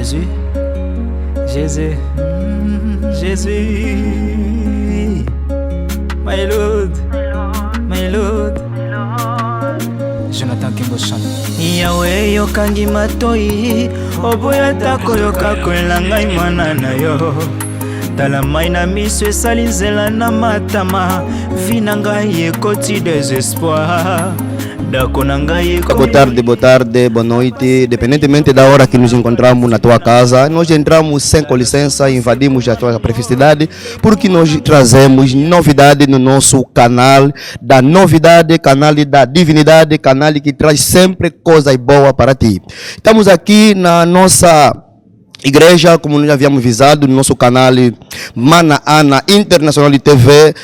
Jésus, Jésus, Jésus, my Lord, my Lord. Jonathan Kimbo chante. Yahweh yokangi matoi, oboya tako yokakwela ngai mwana na yo. Tala mai na miso esali nzela na matama, vi na ngai ekoti desespoir. Boa tarde, boa noite. Independentemente da hora que nos encontramos na tua casa, nós entramos sem com licença, invadimos a tua privacidade, porque nós trazemos novidade no nosso canal da novidade, canal da divinidade, canal que traz sempre coisas boas para ti. Estamos aqui na nossa igreja, como nós havíamos avisado, no nosso canal Mana Ana Internacional de TV,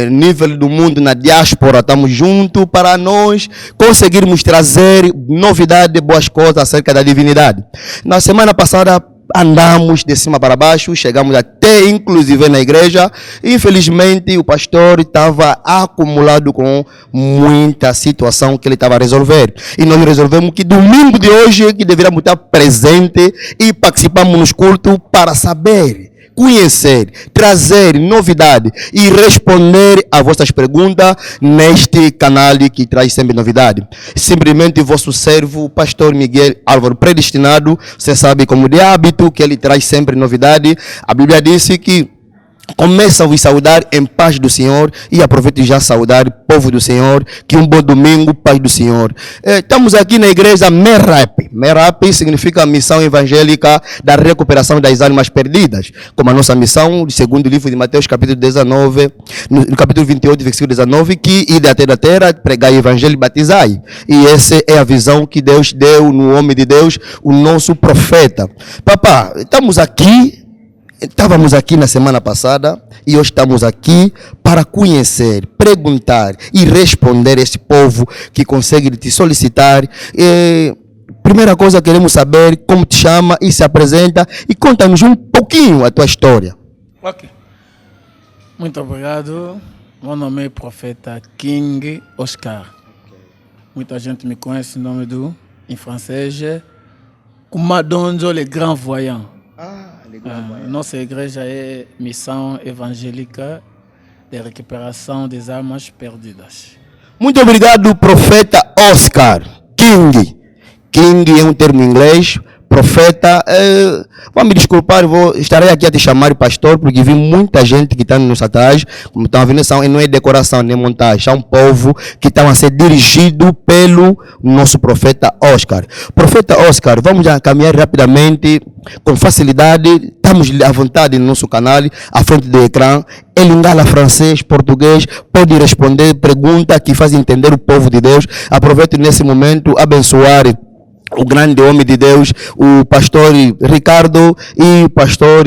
nível do mundo na diáspora, estamos juntos para nós conseguirmos trazer novidade, boas coisas acerca da divinidade. Na semana passada andamos de cima para baixo, chegamos até inclusive na igreja. Infelizmente o pastor estava acumulado com muita situação que ele estava a resolver. E nós resolvemos que domingo de hoje que deveríamos estar presente e participamos nos cultos para saber, conhecer, trazer novidade e responder a vossas perguntas neste canal que traz sempre novidade. Simplesmente vosso servo, o pastor Miguel Álvaro Predestinado, você sabe como de hábito que ele traz sempre novidade. A Bíblia disse que começa a vos saudar em paz do Senhor e aproveito já saudar o povo do Senhor, que um bom domingo, paz do Senhor. Estamos aqui na igreja Merap. Merap significa a missão evangélica da recuperação das almas perdidas, como a nossa missão, segundo o livro de Mateus, capítulo 19, no capítulo 28, versículo 19, que ide até da terra, pregai o evangelho e batizai. E essa é a visão que Deus deu no homem de Deus, o nosso profeta. Papá, estávamos aqui na semana passada e hoje estamos aqui para conhecer, perguntar e responder esse povo que consegue te solicitar. Primeira coisa, queremos saber como te chama e se apresenta e conta-nos um pouquinho a tua história. Ok. Muito obrigado. Meu nome é Profeta King Oscar. Muita gente me conhece o nome em francês, Kumadonjo, le grand voyant. Nossa igreja é missão evangélica de recuperação das almas perdidas. Muito obrigado, Profeta Oscar. King é um termo em inglês. Profeta, vou me desculpar, estarei aqui a te chamar pastor, porque vi muita gente que está nos atrás, como estão vendo, não é decoração nem montagem, é um povo que está a ser dirigido pelo nosso profeta Oscar. Profeta Oscar, vamos já caminhar rapidamente, com facilidade, estamos à vontade no nosso canal, à frente do ecrã. Ele engala francês, português, pode responder perguntas que fazem entender o povo de Deus. Aproveito nesse momento abençoar o grande homem de Deus, o pastor Ricardo e o pastor,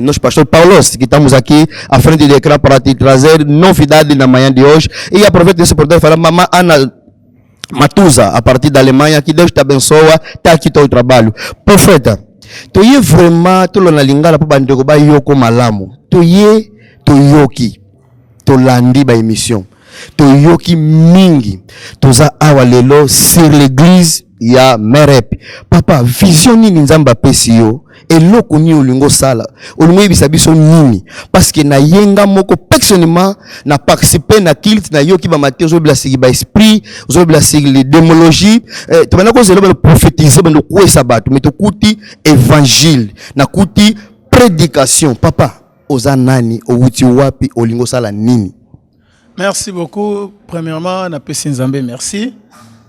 nosso pastor Paulo, que estamos aqui à frente do ecrã para te trazer novidade na manhã de hoje. E aproveito esse oportunidade para falar, mamãe Ana Matusa, a partir da Alemanha, que Deus te abençoa, está aqui todo o trabalho. Profeta, tu é vraiment, tu na lingala para bandeira ba yoko malamu, tu yoki, tu landi ba émission. To yoki mingi toza awa lelo sur l'église ya Merep. Papa, vision nini nzamba pesi yo eloko ni olingo sala olingo yebisa biso nini, parce que na yenga moko personnellement na participer na kilt na yoki ba maté ozobila sigi ba esprit ozobila sigi les démologie to bana ko zelo ba prophétiser bando kwesa bato mais to kuti évangile na kuti prédication. Papa, oza nani outi wapi olingo sala nini? Merci beaucoup. Premièrement, na pesi nzambe merci.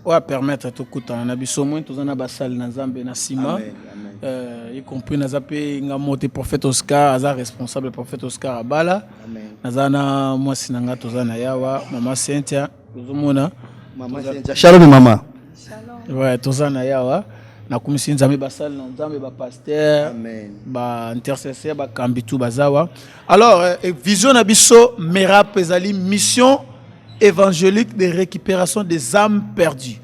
On va permettre à tout couta na biso moins tous na basal na nzambe na sima. Y compris na zape ngamote prophète Oscar, aza responsable prophète Oscar Abala. Nazana moi sinanga tozana yawa mama Cynthia tozomona. Mama Cynthia. Shalom maman. Shalom. Ouais, tozana yawa. Na komisi nzambe basal na nzambe ba pasteur, ba intercesseur, ba kambitu bazawa. Alors, vision na biso Merap ezali mission évangélique de récupération des âmes perdues.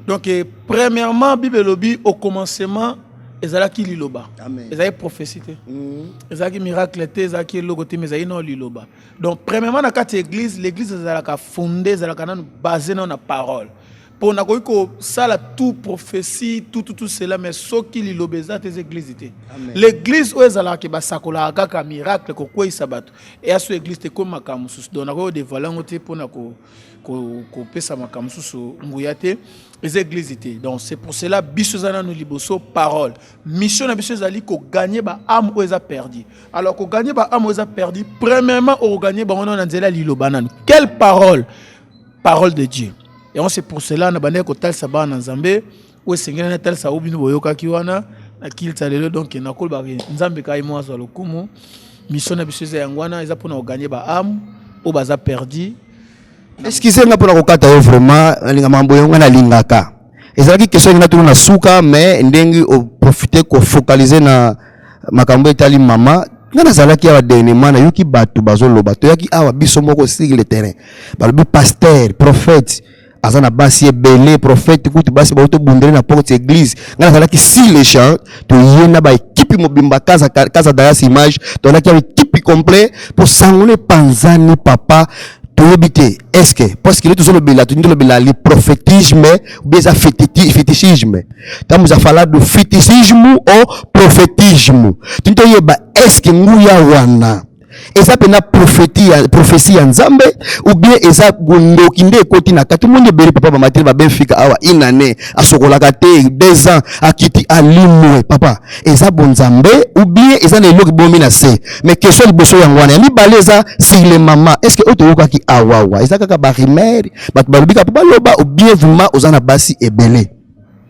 Donc premièrement Bible lobi au commencement ezalaki liloba. Ezalaki prophétie. Ezalaki miracle te, ezalaki logoté mais ezalaki non liloba. Donc premièrement na kati église, l'église ezalaka fondée, ezalaka basée na parole. pour na ko sala tout prophétie tout cela mais ce qui li lobeza tes églises l'église où ezala ke basakola kaka miracle ko kwisa bato et à ce église te comme makamusu donc na ko dévoiler ngote pour na ko pesa makamusu nguyate les églises donc c'est pour cela bisozana no liboso parole mission na biso ezali ko gagner ba âme où eza perdu alors ko gagner ba âme où eza perdu premièrement au gagner ba on na nzela lilobanana quelle parole de Dieu. Et c'est pour cela que nous avons tel sabbat en Zambé, où c'est tel sabbat où nous avons kiwana, na kiltalelo donc na kolbari Nzambe kai mo azalo kumu mission na biso ya ngwana eza pona gagner ba âme au baza perdu. Excusez-moi pour la kokata vraiment linga mambo yonga na lingaka. Ezalaki question na tuna suka mais ndengi o profiter ko focaliser na makambo etali mama. Ngana zalaki awa dernièrement na yoki batu bazoloba to yaki awa biso moko sur le terrain. Balobi pasteur, prophète azana basi ebele prophète kuti basi ba to bundere na porte église. Ngana zalaki si les champs to yena ba équipe mobimba casa daya image to na ki équipe complet pour sangone panzani papa. Est-ce que parce que tout le prophétisme ou bien ça fétichisme quand vous avez parlé de fétichisme ou prophétisme est-ce que nous y wana et ça pena prophétie en Nzambe ou bien et ça gondo kinde koti na kati monde beri papa mamatiri ba benfika awa inane asokola kate 2 ans akiti alimwe papa et ça bon Nzambe ou bien et ça ne loki bomi na se mais question liboso ya ngwana ni baleza si les maman est-ce que otoyoka ki awawa et ça kaka ba rimer bat balobika papa loba ou bien vraiment ozana basi ebele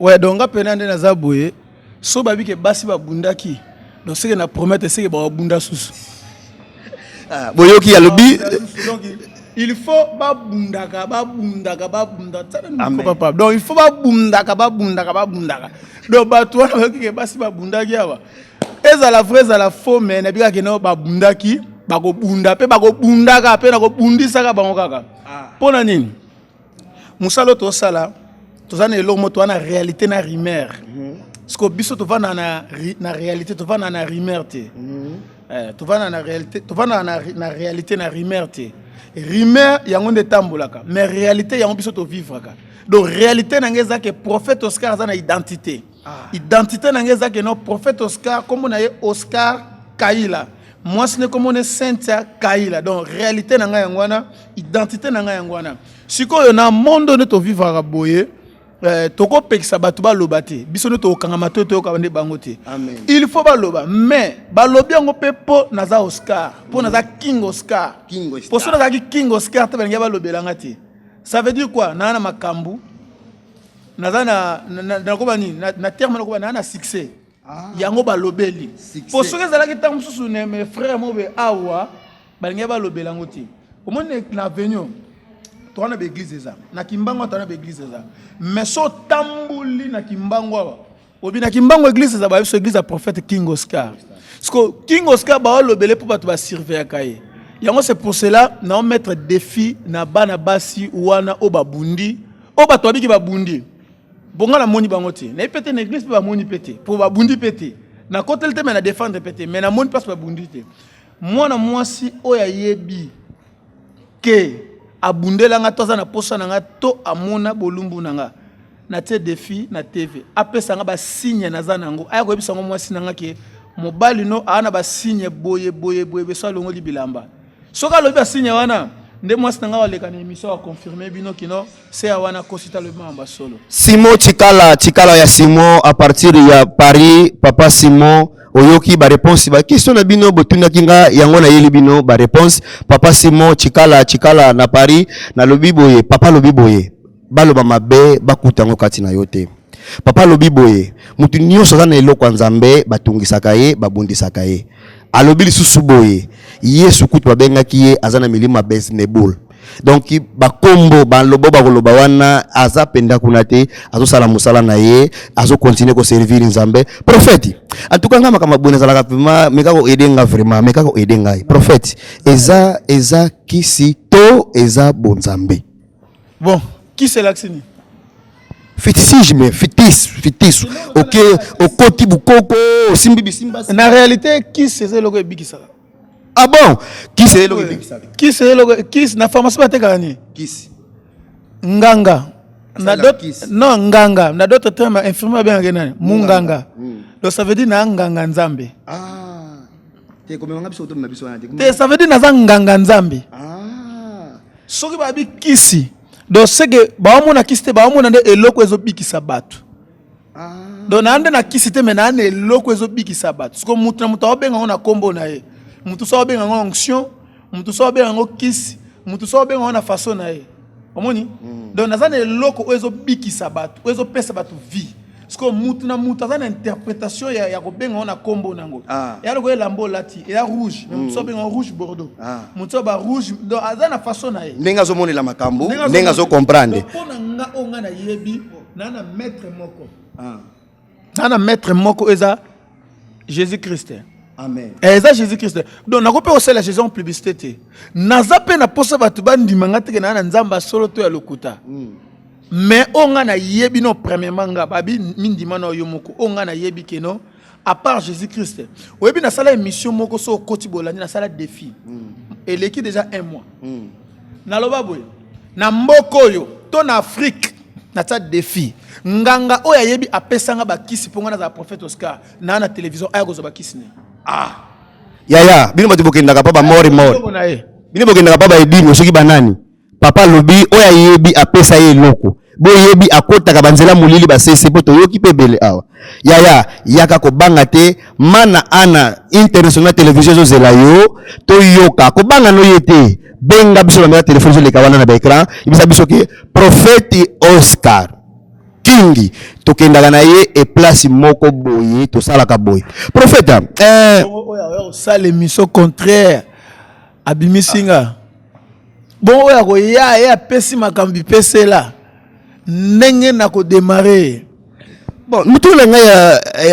ouais donc pena nde na zaboye so babike basi ba bundaki donc c'est que na promettre c'est que ba bunda susu boyoki ya lobi il faut babundaka papa donc il faut babundaka donc bato wana ki basi babundaki awa ezala vrai ezala faux mais na bika ke no babundaki bako bunda pe bako bundaka pe na ko bundisaka bango kaka pona nini musalo to sala to zana elo moto wana réalité na rimer parce que biso to vana na réalité to vana na rimer te tu vas dans la réalité, tu vas dans la réalité na rimer te. Rimer yango nde tambolaka, mais réalité yango biso to vivre ka. Donc réalité nangeza que prophète Oscar za na identité. Identité nangeza que no prophète Oscar comme on a Oscar Kaila. Moi ce n'est comme on est Cynthia Kaila. Donc réalité nanga yangwana, identité nanga yangwana. Siko yo na monde ne to vivre ka boye. Toko pekisa batu ba lobate biso no to kanga mato to ka bande bangote amen il faut ba loba mais ba lobi ngo pepo naza Oscar po naza King Oscar po so naza King Oscar te banga ba lobela ngati ça veut dire quoi na makambu naza na ko bani na terme na ko bana na succès yango ba lobeli po so ezala ki tam susu ne mes frères mo be awa banga ba lobela ngoti au monde na venir tu as une église ça na kimbango tu as une église ça mais so tambuli na kimbango obi na kimbango église ça ba église à prophète King Oscar parce que King Oscar ba lobele pour ba servir kaye yango c'est pour cela na mettre défi na bana basi wana o babundi o ba to biki babundi bonga na moni bango te na pété na église ba moni pété pour babundi pété na côté le te mais na défendre pété mais na moni passe babundi te moi na mwasi o ya yebi ke abundela nga toza na posa na nga to amona bolumbu na nga na te défi na TV apesa nga ba signe na za nango aya ko ebisa ngo mwasi na nga ke mobali no ana ba signe boye beso longo libilamba soka lobi ba signe wana nde mwasi na nga waleka na émission a confirmer bino kino c'est wana kosita le mamba solo Simon Chikala ya Simon à partir ya Paris papa Simon oyoki ba réponse ba question na bino botunda kinga yango na yeli bino ba réponse papa Simon Chikala na Paris na lobi boye papa lobi boye baloba mabe bakutango kati na yote papa lobi boye mutu nyonso za na eloko Nzambe batungisaka ye babundisaka ye alobi lisusu boye Yesu kutu babengaki ye azana milima Beznebul donc bakombo balobo bakoloba wana aza penda kunate azo sala musala na ye azo continuer ko servir Nzambe prophète en tout cas ngama kama bone zala kapima mekako edenga vraiment mekako edenga prophète eza kisito eza bonzambe bon qui c'est l'axini fétichisme fétis OK okoti bukoko simbi bisimba na réalité qui c'est le go bikisa. Ah bon? Qui c'est le Qui c'est le qui na pharmacie ba tekani? Qui? Nganga. Non, nganga. Na d'autres termes, infirmier bien gagné. Munganga. Donc ça veut dire na nganga nzambe. Ça veut dire na nganga nzambe. Soki ba bi kisi. Donc c'est que ba omona kisi te ba omona nde eloko ezobikisa batu. Donc na ande na kisi te mais na ande eloko ezobikisa batu. Siko mutu na mutu obenga na kombo na ye. Mutu so obenga onction, mutu so obenga kisi, mutu so obenga na façon na ye. Omoni? Donc nazana eloko ozo bikisa batu, ozo pesa batu vie. Siko mutu na mutu azana interprétation ya kobenga na kombo nango. Ya loko elambo lati, ya rouge, mutu so benga rouge bordeaux. Mutu ba rouge, donc azana façon na ye. Ndenga zo moni la makambo, ndenga zo comprendre. Pona nga onga na yebi, na maître moko. Na maître moko eza Jésus-Christ. Amen. Et ça Jésus-Christ. Donc na ko pe osala Jésus en publicité. Naza pe na posa batu bandi mangate ke na nzamba solo to ya lokuta. Mais onga na yebi no premièrement nga babi mindima na yo moko onga na yebi ke no à part Jésus-Christ. Oyebi na sala émission moko so koti bolani na sala défi. Et l'équipe déjà 1 mois. Na loba boy. Na mboko yo to na Afrique na ta défi. Nganga oya yebi apesanga ba kisi ponga na za prophète Oscar na télévision aya gozo ba kisi ne. Yaya, bino batu bokendaka pa ba mori. Bino bokendaka pa ba edini soki banani. Papa lobi oya yebi apesa ye loko. Bo yebi akotaka banzela mulili ba sese poto yoki pe bele awa. Yaya, yaka ko banga te mana ana international télévision zo zela yo to yoka ko banga no yete. Benga biso na téléphone zo le kawana na ba écran, ibisa biso ke prophète Oscar Kingi tokendaka na ye e place moko boye to salaka boye. Prophète ça l'émission contraire abimisinga. Bon oya ko ya pesi makambi pese la. Nenge na ko démarrer. Bon, mutula nga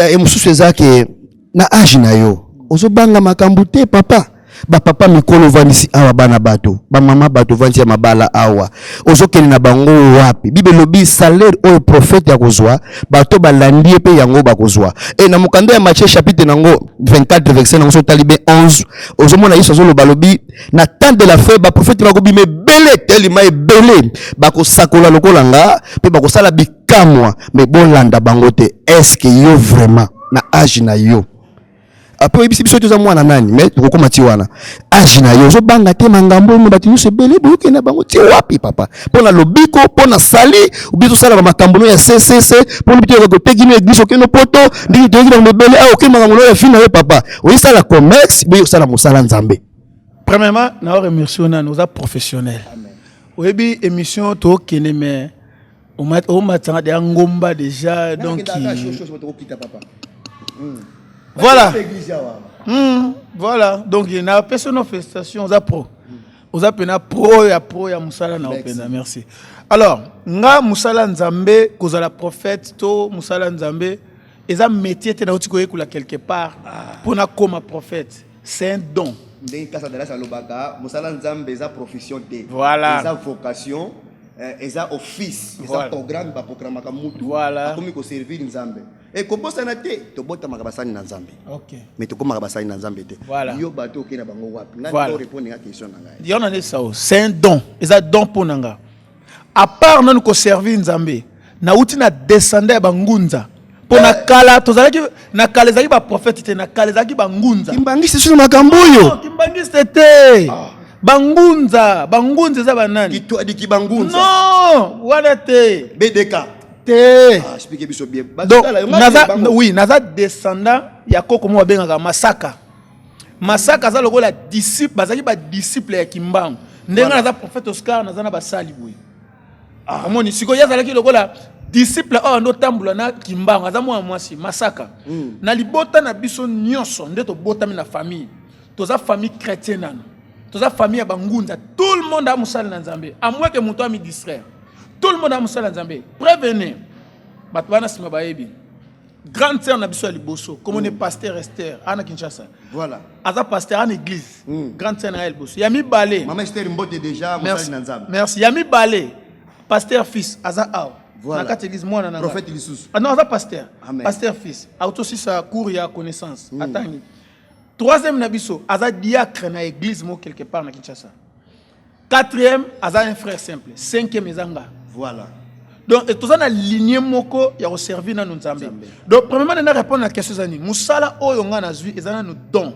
ya mususu ezake na âge na yo. Ozo banga makambu te papa. Ba papa mikolo vanisi awa bana bato. Ba mama bato vanisi ya mabala awa. Ozo kene na bango wapi. Bible lobi salaire o prophète ya kozwa, bato balandi pe yango bakozwa. E na mukanda ya Matthieu chapitre nango 24 verset nango so talibe 11. Ozo mona Yesu zo balobi na temps de la fin ba prophète ba kobi me belé telima e belé. Ba ko sakola lokola nga pe ba ko sala bikamwa me bolanda bango te. Est-ce que yo vraiment na âge na yo? Après ibisi biso toza mwana nani mais kokoma ti wana age na yo zo banga te mangambo no batu se bele boke na bango ti wapi papa pona lobiko pona sali ubiso sala ba makambo no ya CCC pona bito ko tegino église okeno poto ndi to ngi na bele a okema ngambo ya fina yo papa o sala commerce boyo sala musala nzambe. Premièrement na remercier nos professionnels. Oyebi émission to kene mais o matanga de ngomba déjà donc voilà. Voilà. Donc il y a personne festation aux pro. Aux apena pro ya musala na opena. Merci. Alors, nga musala nzambe kozala prophète to musala nzambe eza métier te na otiko ekula quelque part pour na comme prophète. C'est un don. Musala nzambe eza profession te. Voilà. Eza vocation. Eza office. Eza programme ba programme ka mutu. Voilà. Akomi ko servir nzambe. Et kobosa na te to bota makabasani na nzambe. OK. Mais to koma makabasani na nzambe te. Voilà. Yo bato okena bango wapi. Nga to répondre à question na ngai. Yon en est ça. C'est un don. C'est un don pour nanga. À part non ko servir nzambe, na uti na descendre ba ngunza. Pour na kala tozalaki na kala zaki ba prophète te na kala zaki ba ngunza. Kimbangisi sio makambo yo. Kimbangisi te. Bangunza za banani? Kito adiki bangunza. Non, wana te. BDK. Expliquez biso bien. Donc, naza descendant ya koko mo bengaka Masaka. Masaka za lokola disciple, bazaki ba disciple ya Kimbangu. Ndenga naza prophète Oscar naza na basali boy. Amoni siko ya zalaki lokola disciple ndo tambula na Kimbangu aza mo mwasi Masaka. Na libota na biso nyonso ndeto botami na famille. Toza famille chrétienne nano. Toza famille ya bangunza. Tout le monde a musala na Nzambe. À moins que muto ami distraire. Tout le monde a musala Nzambe. Prévenez. Batwana sima baebi. Grande sœur na biso ya liboso. Comme on est pasteur Esther ana Kinshasa. Voilà. Aza pasteur en église. Grande sœur na el boso. Yami Balé. Maman Esther mbote déjà musala na Nzambe. Merci. Yami Balé. Pasteur fils aza aw. Voilà. Na église moi na prophète Lissus. Ah non, aza pasteur. Amen. Pasteur fils. Auto si sa cours ya connaissance. Atangi. Troisième nabiso, aza diacre na église mo quelque part na Kinshasa. Quatrième, aza un frère simple. Cinquième ezanga. Voilà. Donc et tout ça na lignée moko ya servir na nzambe. Donc premièrement na répondre à question zani musala oyo nga na zui ezana no don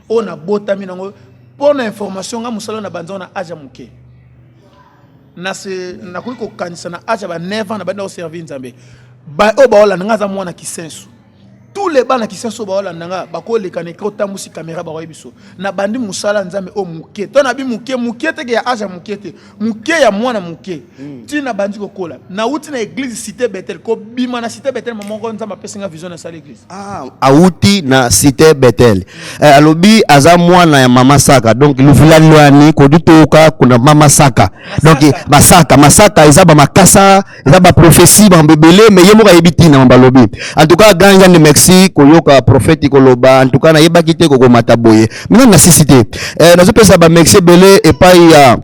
o na botami nango pour na information nga musala na banza na aja muke na se na ko kanisa na aja ba 9 ans na banda o servir nzambe ba o ba ola nga za mwana kisensu tous les bana qui sont sur la nanga bako le kaneka otambusi caméra ba biso na bandi musala nzambe o muke to na bi muke te ya aja muke ya mwana muke ti na bandi ko kola na uti na église cité Bethel ko bima na cité Bethel mamongo nzamba pesinga vision na sala église auti na cité Bethel alobi aza mwana ya mama saka donc luvula lwani ko dutoka kuna mama saka donc masaka eza ba makasa eza ba prophétie ba mbebele mais yemo ka yebiti na mbalobi en tout cas ganja ne si koyoka prophète koloba en tout cas na yeba kite ko mataboye mina na cité nazo pesa ba merci belé et pas ya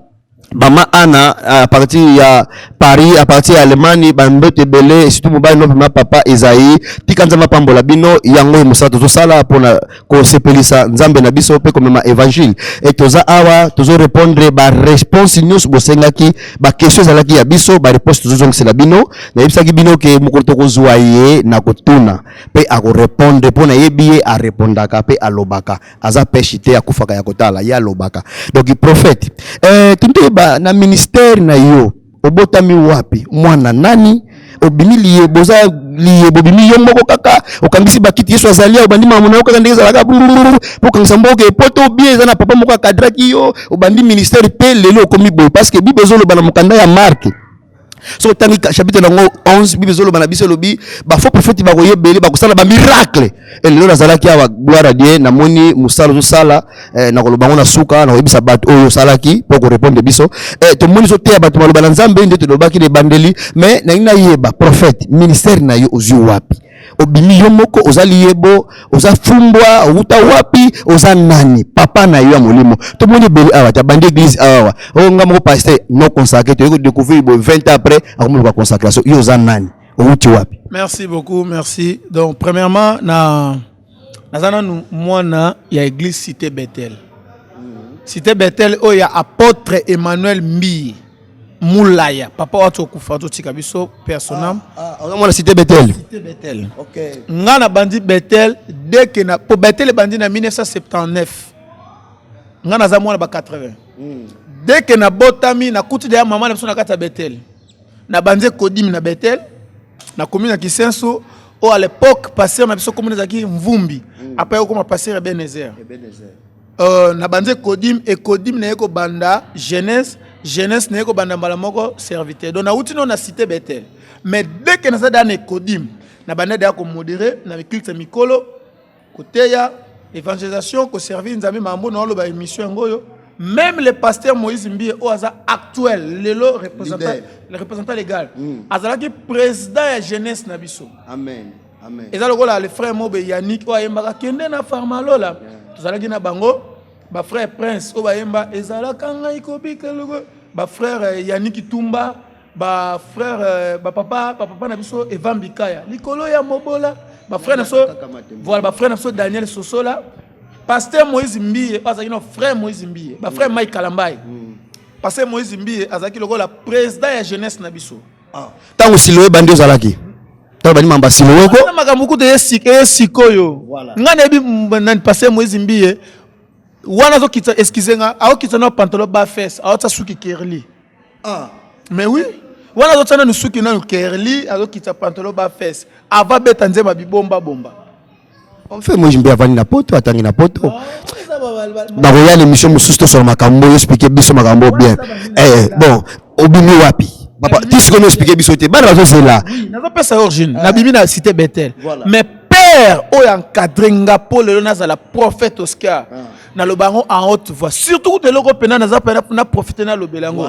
Bama Ana à partir ya Paris à partir ya Allemagne bambote belé et surtout mobile no papa Esaïe tikanza mapambola bino yango musa to sala pona ko sepelisa nzambe na biso pe comme ma évangile et toza awa tozo répondre ba réponse news bosengaki ba questions alaki ya biso ba réponse tozo zong sela bino na yebisaki bino ke mukoto ko zuaye na kotuna pe a ko répondre pona yebiye a répondaka pe alobaka aza peshite ya kufaka ya kotala ya lobaka donc prophète tunte na ministère na yo obotami wapi mwana nani obimi liye boza liye bobimi yo moko kaka okangisi bakiti Yesu azalia obandi mamuna yo kaka ndeza laka pour kangisa mboke poto bien na papa moko akadraki yo obandi ministère pe lelo komi boy parce que bible zolo bana mukanda ya Marc so tangi chapitre nango 11 bible zolo bana biso lobi ba faux prophète ba koyebele ba kosala ba miracle et lelo nazalaki awa gloire à Dieu na moni musala zo sala na kolobango na suka na yebisa bat oyo salaki pour ko répondre biso to moni zo te bat maloba na nzambe ndete lobaki le bandeli mais na ina yeba prophète ministère na yo ozu wapi obimi yo moko ozali yebo oza fumbwa uta wapi oza nani papa na yo ya molimo to moni beli awa ta bande église awa o nga moko pasteur non consacré to découvrir 20 ans après akomo ba consacration yo oza nani outi wapi. Merci beaucoup, merci. Donc premièrement nazana nous mwana ya église cité Bethel. Cité Bethel o ya apôtre Emmanuel Mbi Moulaya papa watu kufa to tika biso personnam mwana cité Bethel. Cité Bethel. OK. Ngana bandi Bethel dès que na po Bethel bandi na 1979. Ngana za mwana ba 80. Dès que na botami na kuti de maman na biso na kata Bethel. Na bandi Kodim na Bethel. Na commune à Kisenso, à l'époque, passer na biso commune zaki Mvumbi. Après on a passé à Benezer. Na bande Kodim et Kodim na yeko banda jeunesse na yeko banda malamoko serviteur. Donc na outino na cité Bethel. Mais dès que na ça dans Kodim, na bande da ko modéré na culte mikolo côté ya évangélisation ko servir nzambe mambo na lo ba émission ngoyo. Même le pasteur Moïse Mbie au hasard actuel, le représentant légal, azalaki président de la jeunesse nabiso. Amen. Amen. Et ça le frère Mobe Yannick o ayemba kende na farmalo là. Tozalaki na bango, ba frère Prince o bayemba ezalaka ngai kobika logo, ba frère Yannick Tumba, ba frère ba papa nabiso Evan Bikaya. Likolo ya Mobola, ba frère naso voilà ba frère naso Daniel Sosola. Pasteur Moïse Mbie, azaki no frère Moïse Mbie, ba frère Mike Kalambai. Pasteur Moïse Mbie, azaki logo la président ya jeunesse na biso. Tango siloé bandi ozalaki. Tango bandi mamba siloé ko. Na makambuku de sikoyo. Ngana ebi nan pasteur Moïse Mbie. Wana zo kitsa excusenga, ao kitsa na pantalon ba fesse, ao tsa suki kerli. Mais oui, wana zo tsana no suki na kerli, ao kitsa pantalon ba fesse. Ava betanze ma bibomba bomba. On fait moi j'aime na poto atangi na poto ba roya l'émission mususto sur makambo expliquer biso makambo bien bon obimi wapi papa tisi kono expliquer biso te ba raison c'est là nazo pesa origine na bibi na cité Bethel mais père o encadré ngapo le na la prophète Oscar na lo bango en haute voix surtout de loko pena na na profiter na lo belango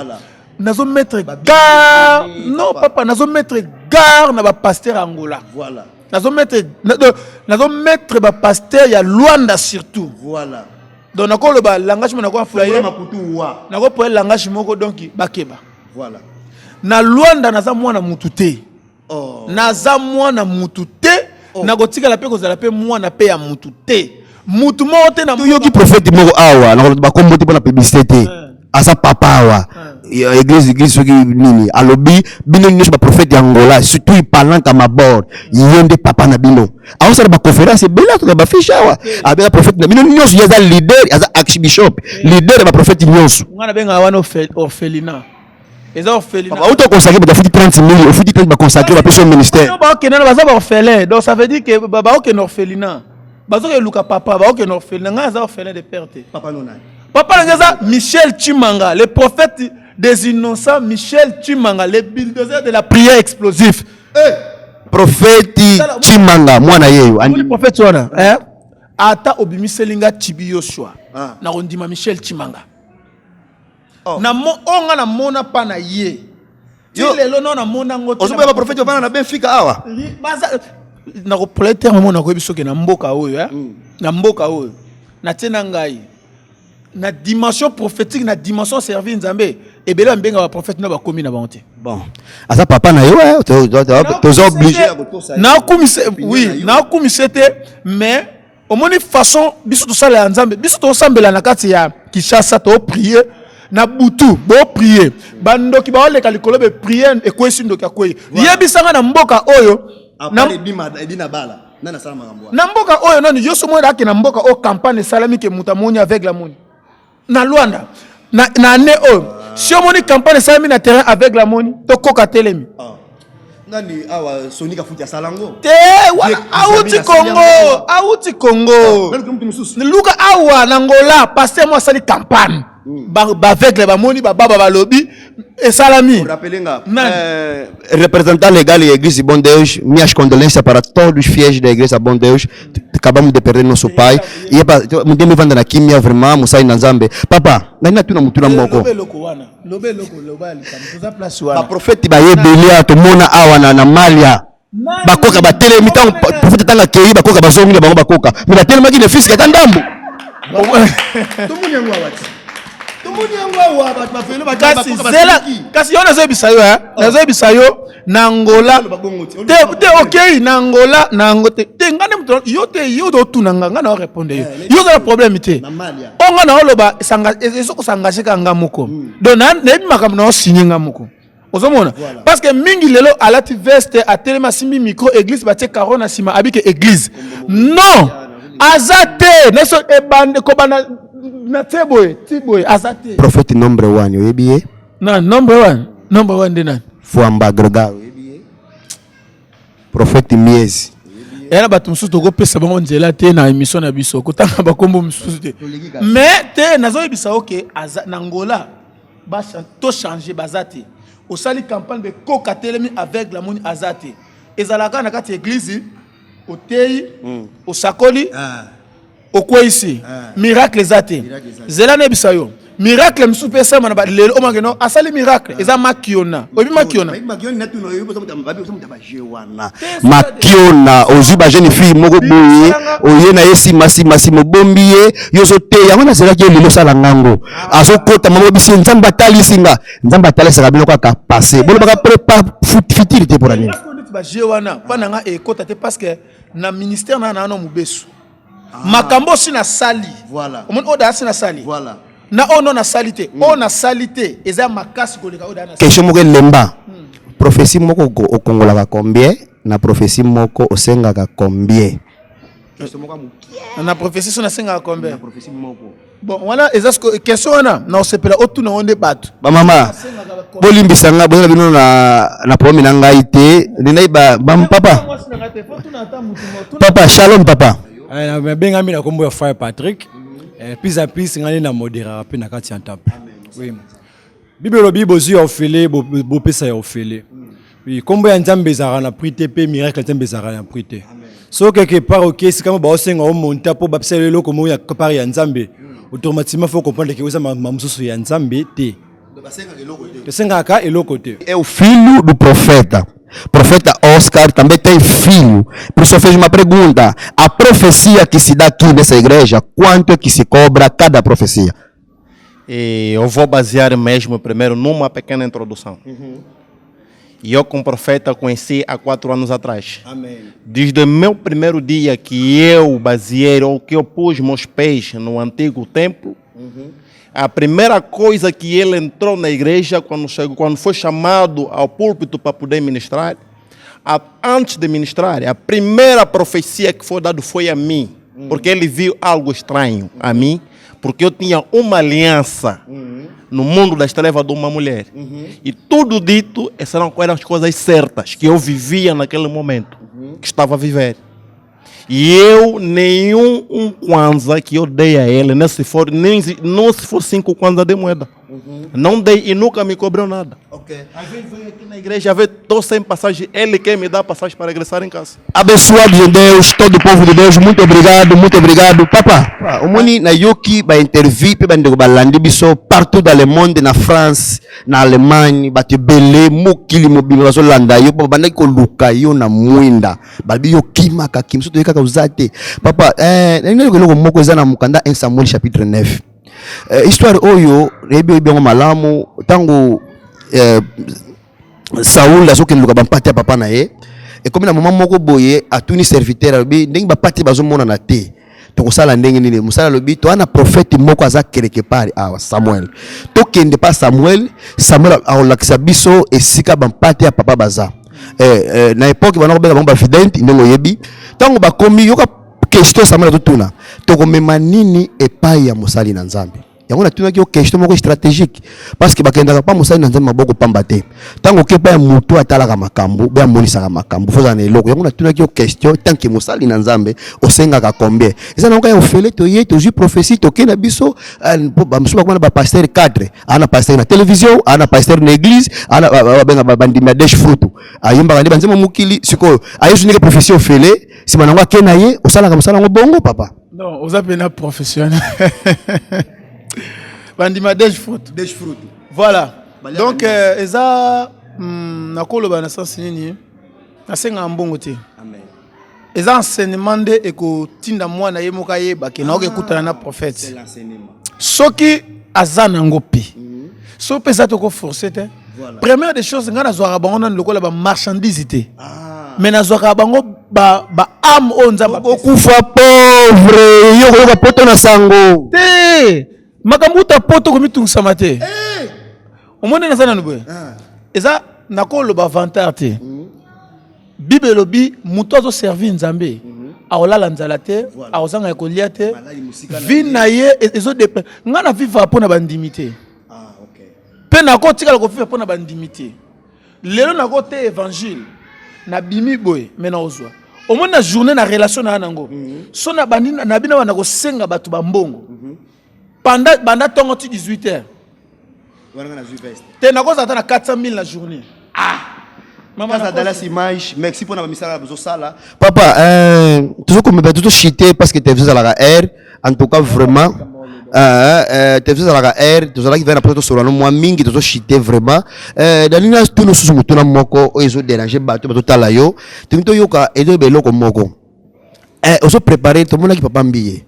nazo mettre garde non papa nazo mettre garde na ba pasteur Angola voilà. Nazo mettre ba pasteur ya Luanda surtout. Voilà. Donc nako le ba langage mo nako flyer makutu wa. Nako po langage moko donc bakeba. Voilà. Na Luanda naza mwana mututé. Oh. Naza mwana mututé. Nako tika la pe ko za la pe mwana pe ya mututé. Mutu mo te na yoki prophète moko awa nako ba kombo te pona publicité. Asa papa awa. église soki nini alobi bino nyonso ba prophète ya Angola surtout ipalanga mabord yende papa na bino aosala ba conférence bela to ba fishawa abela prophète na bino nyonso yaza leader yaza archbishop leader ba prophète nyonso ngana benga wana orphelinat eza orphelinat papa auto consacrer ba futi 30 000 au futi 30 ba consacrer ba personne ministère ba okena baza ba orphelin donc ça veut dire que ba okena orphelinat bazo ke luka papa ba okena orphelinat ngana za orphelin de père papa nona papa ngeza Michel Chimanga le prophète des innocents Michel Chimanga le bulldozer de la prière explosive prophète Chimanga mwana yeyo ani prophète wana ata obimiselinga Chibiyo Shwa na rondima Michel Chimanga na onga na mona pa na ye yo lelo no na mona ngoto ozo ba prophète bana na Benfica awa na ko prophète mona ko bisoke na mboka oyo na mboka oyo na tena ngai na dimension prophétique na dimension servir nzambe ebela mbenga ba prophète na ba komi na banté bon asa papa na yo tozo obligé na komise oui na komise te mais au moni façon biso to sala nzambe biso to sambela na kati ya Kinshasa to prier na butu bo prier bandoki ba oleka likolo be prier e kwesi ndoki akoyi yebisanga na mboka oyo na edina bala na sala makambo na mboka oyo nani yoso mo daki na mboka o campagne salami ke mutamoni avec la moni na Luanda na ne o si on moni campagne salami na terrain avec la moni to koka telemi nani awa sonika futi salango te wala auti Congo luka awa na Angola passer moi sali campagne ba avec ba moni ba baba ba lobi et salami rappelenga représentant légal de l'église Bon Deus minhas condolências para todos os fiéis da igreja Bon Deus acabamos de perder nosso pai e pa mudeme vanda na kimia vraiment musai na nzambe papa nani tuna mutuna moko lobe loko tuza place wana ba prophète ba yebelia to mona awa na malia bakoka ba tele mitango prophète tanga kei bakoka bazongi na bango bakoka mais ba tele makine fils ka ndambo to muni yango awati kasi yo nazo bisayo na Angola te okay na Angola na ngote te ngane mto yo do tunanga ngana répondre yo za problème te onga na oloba sanga ezoko sangashika ngamuko donc na makambo na signer ngamuko ozomona parce que mingi lelo alati veste a telema simbi micro église ba te carona sima abike église non azate neso ebande ko bana na tiboy azate prophète number 1 oyebiye na number 1 de nan Fuamba Gregaro oyebiye prophète Miezi era batu mususu to ko pesa bango nzela te na émission na biso ko tanga bakombo mususu te mais te nazo yebisa oke na Angola ba to changer bazate au sali campagne de koka telemi avec la moni azate ezalaka na kati église au tei au sakoli au quoi ici miracle zate zela ne bisayo miracle msupe sama na lelo o mangeno asali miracle eza makiona obi makiona makiona ozuba jeune fille moko boye oyena yesi masi mobombiye yozo te yango na zela ke lelo sala ngango azokota mamo bisi nzamba talisinga nzamba talisa bino kwa passé bolo baka prépa futilité pour année ba jewana pananga ekota te parce que na ministère na no mubesu makambo si na sali voilà omon oda si na sali voilà na ono na salité on a salité eza makasi koleka oda na question moko lemba prophétie moko o kongola ka combien na prophétie moko o senga ka combien question moko na prophétie so na senga ka combien na prophétie moko bon voilà eza question wana na osepela otu na onde bato ba mama bolimbisanga bona bino na promi na ngai te ndinai ba papa shalom papa na benga mina kombo ya Frère Patrick plus à plus ngani na modéra pe na kati ya temple oui bibelo bibozi ya ofele bo pesa ya ofele oui kombo ya nzambe zara na prité pe miracle nzambe zara na prité so quelque part OK c'est comme ba osenga o monta po ba pesa lelo komo ya part ya nzambe automatiquement faut comprendre que oza mamsusu ya nzambe te senga ka eloko te é o filho do profeta. Profeta Oscar também tem filho. Por isso eu fiz uma pergunta. A profecia que se dá aqui nessa igreja, quanto é que se cobra cada profecia? E eu vou basear mesmo primeiro numa pequena introdução. E eu como profeta conheci há 4 anos atrás. Amém. Desde o meu primeiro dia que eu baseei ou que eu pus meus pés no antigo templo, a primeira coisa que ele entrou na igreja, quando foi chamado ao púlpito para poder ministrar, antes de ministrar, a primeira profecia que foi dada foi a mim, porque ele viu algo estranho a mim, porque eu tinha uma aliança no mundo das trevas de uma mulher. E tudo dito, essas eram as coisas certas que eu vivia naquele momento, que estava a viver. E eu, nenhum kwanza que eu dei a ele, nem se for 5 kwanza de moeda. Não dei e nunca me cobrou nada. Às vezes venho aqui na igreja, às vezes estou sem passagem, ele quer me dar passagem para regressar em casa. Abençoado de Deus, todo o povo de Deus, muito obrigado, muito obrigado. Papa, o Moni na Yuki vai intervir, vai intervir biso partout dans le monde, na France, na Allemagne, bate bele, mukili mobile baso landa yo, papa banda ko luka yo na mwinda, babi yo kima kakim, so to yeka uzate. Papa, nengelo ko moko za na mukanda 1 Samuel chapitre 9. Histoire oyo, rebi bien malamu, tango Saoul azoke luka bampati papa na ye. Et comme na moment moko boye atuni serviteur lobi ndenge bapati bazomona na te tokosala ndenge nini musala lobi to ana prophète moko aza quelque part Samuel tokende pa Samuel aolakisa biso esika bampati ya papa baza na époque bana ko benga ba vidente ndenge yebi tango bakomi yoka question Samuel totuna tokomema nini epai ya musali na Nzambe. Yango na tuna ki question moko stratégique parce que bakenda pas musali na Nzambe maboko pamba te tango ke pa mutu atalaka makambo be amonisaka makambo foza na eloko. Yango na tuna ki question tant que musali na Nzambe osenga ka combien eza na ka ofele to ye to ju prophétie to ke na biso ba musuba kwa ba pasteur cadre ana pasteur na télévision ana pasteur na église ana benga bandima desh fruit ayimba kandi banzema mukili siko ayesu ni prophétie ofele si manangwa ke na ye osala ka musala ngo bongo papa non oza pena professionnel. Bandima Desh Fruit. Voilà. Donc, eza nakolo ba na sens nini na senga mbongo te. Amen. Eza enseignement de eko tinda mwana ye moka ye ba ke na okutana na prophète. C'est l'enseignement. Soki azana ngopi. So pesa to ko forcer te. Première des choses ngana zo rabango na lokola ba marchandise te. Mais na zo rabango ba âme onza ba kufa pauvre yo ko poto na sango. Te Makamuta poto komi tungusama te. Omone na sana nubwe. Eza nakolo ba vantar te. Bible lobi muto azo servir Nzambe. Aolala nzala te, aozanga ekolia te. Vina ye ezo depend. Ngana viva pona bandimité. OK. Pe na ko tika ko viva pona bandimité. Lelo na ko te évangile. Na bimi boy mena ozwa. Omone na journée na relation na nango. So na bandi na bina wana ko senga batu ba mbongo. Pendant ton 18h. Tu as 400 000 la journée. Maman, ça dans la image. Merci pour la misala la papa, toujours comme toujours chité parce que tu es à la R. En tout cas, vraiment. Tu es à la R. Tu as qui vient après sur le moi mingi. Tu as chité vraiment. Dans l'une tout nous sommes tout na moko. Ils ont dérangé bateau bateau talayo. Tu me yoka et de belo comme moko. On se prépare tout le monde qui peut pas m'biller.